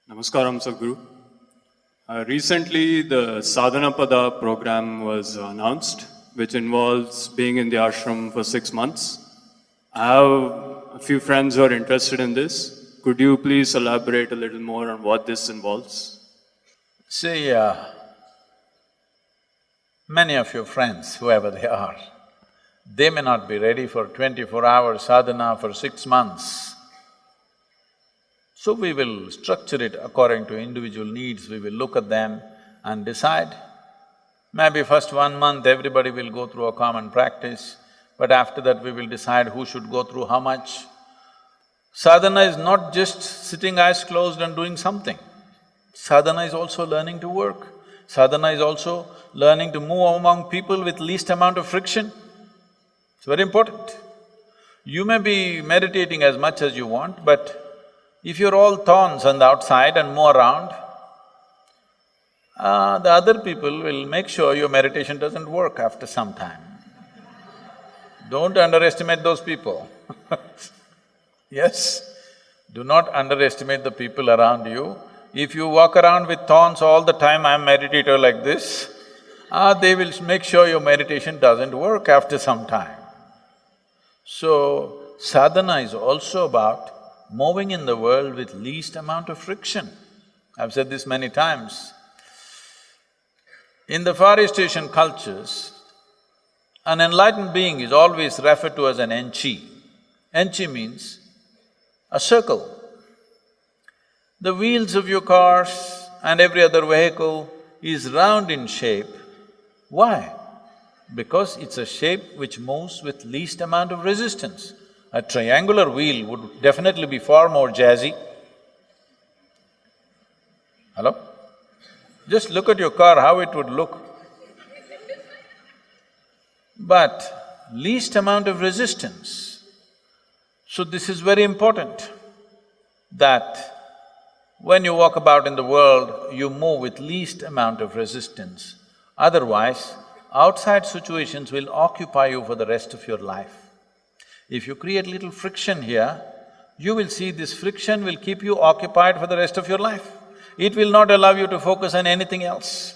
Namaskaram, Sadhguru. Recently, the Sadhana Pada program was announced, which involves being in the ashram for 6 months. I have a few friends who are interested in this. Could you please elaborate a little more on what this involves? See, many of your friends, whoever they may not be ready for 24-hour sadhana for 6 months. So we will structure it according to individual needs, we will look at them and decide. Maybe first 1 month everybody will go through a common practice, but after that we will decide who should go through how much. Sadhana is not just sitting eyes closed and doing something. Sadhana is also learning to work. Sadhana is also learning to move among people with least amount of friction. It's very important. You may be meditating as much as you want, but if you're all thorns on the outside and move around, the other people will make sure your meditation doesn't work after some time. Don't underestimate those people. Yes, do not underestimate the people around you. If you walk around with thorns all the time, I'm meditator like this, they will make sure your meditation doesn't work after some time. So, sadhana is also about moving in the world with least amount of friction. I've said this many times. In the Far East Asian cultures, an enlightened being is always referred to as an enchi. Enchi means a circle. The wheels of your cars and every other vehicle is round in shape. Why? Because it's a shape which moves with least amount of resistance. A triangular wheel would definitely be far more jazzy. Hello? Just look at your car, how it would look. But least amount of resistance. So this is very important, that when you walk about in the world, you move with least amount of resistance. Otherwise, outside situations will occupy you for the rest of your life. If you create little friction here, you will see this friction will keep you occupied for the rest of your life. It will not allow you to focus on anything else.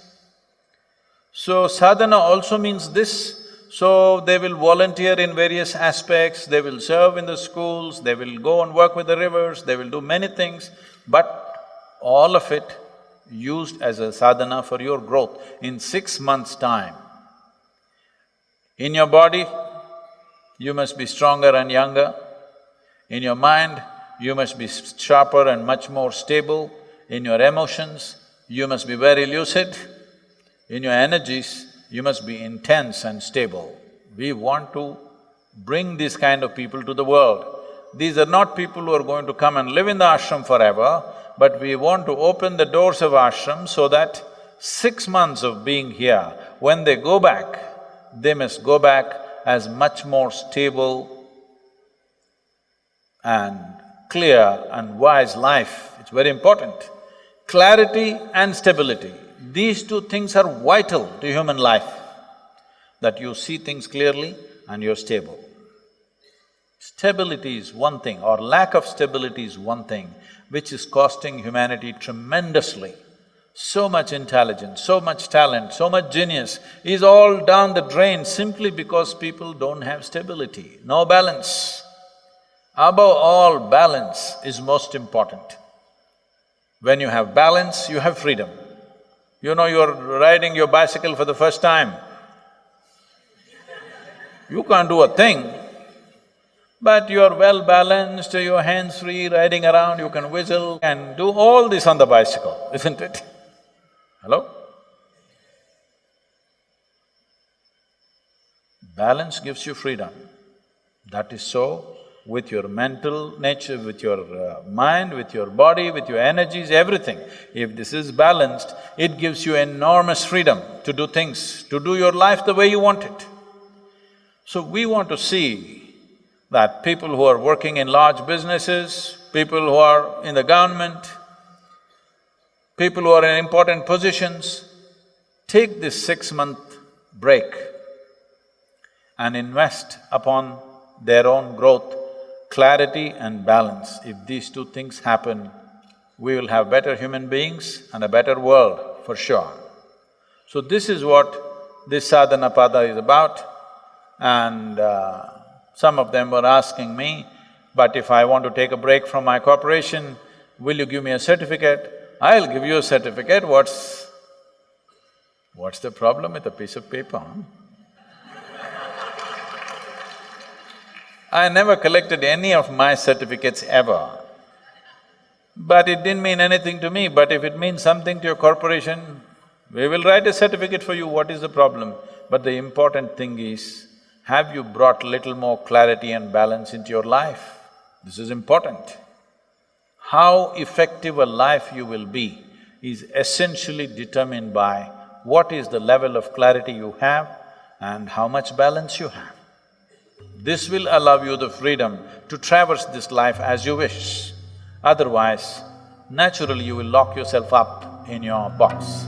So sadhana also means this. So they will volunteer in various aspects, they will serve in the schools, they will go and work with the rivers, they will do many things, but all of it used as a sadhana for your growth. In 6 months' time, in your body, you must be stronger and younger. In your mind, you must be sharper and much more stable. In your emotions, you must be very lucid. In your energies, you must be intense and stable. We want to bring these kind of people to the world. These are not people who are going to come and live in the ashram forever, but we want to open the doors of ashram so that 6 months of being here, when they go back, they must go back as much more stable and clear and wise life. It's very important. Clarity and stability, these two things are vital to human life, that you see things clearly and you're stable. Stability is one thing, or lack of stability is one thing, which is costing humanity tremendously. So much intelligence, so much talent, so much genius is all down the drain simply because people don't have stability, no balance. Above all, balance is most important. When you have balance, you have freedom. You know, you're riding your bicycle for the first time. You can't do a thing, but you're well balanced, you're hands-free, riding around, you can whistle and do all this on the bicycle, isn't it? Hello? Balance gives you freedom. That is so with your mental nature, with your mind, with your body, with your energies, everything. If this is balanced, it gives you enormous freedom to do things, to do your life the way you want it. So we want to see that people who are working in large businesses, people who are in the government, people who are in important positions, take this 6-month break and invest upon their own growth, clarity and balance. If these two things happen, we will have better human beings and a better world, for sure. So this is what this sadhana pada is about. And some of them were asking me, but if I want to take a break from my corporation, will you give me a certificate? I'll give you a certificate, what's the problem with a piece of paper, huh? I never collected any of my certificates ever. But it didn't mean anything to me, but if it means something to your corporation, we will write a certificate for you, what is the problem? But the important thing is, have you brought little more clarity and balance into your life? This is important. How effective a life you will be is essentially determined by what is the level of clarity you have and how much balance you have. This will allow you the freedom to traverse this life as you wish. Otherwise, naturally you will lock yourself up in your box.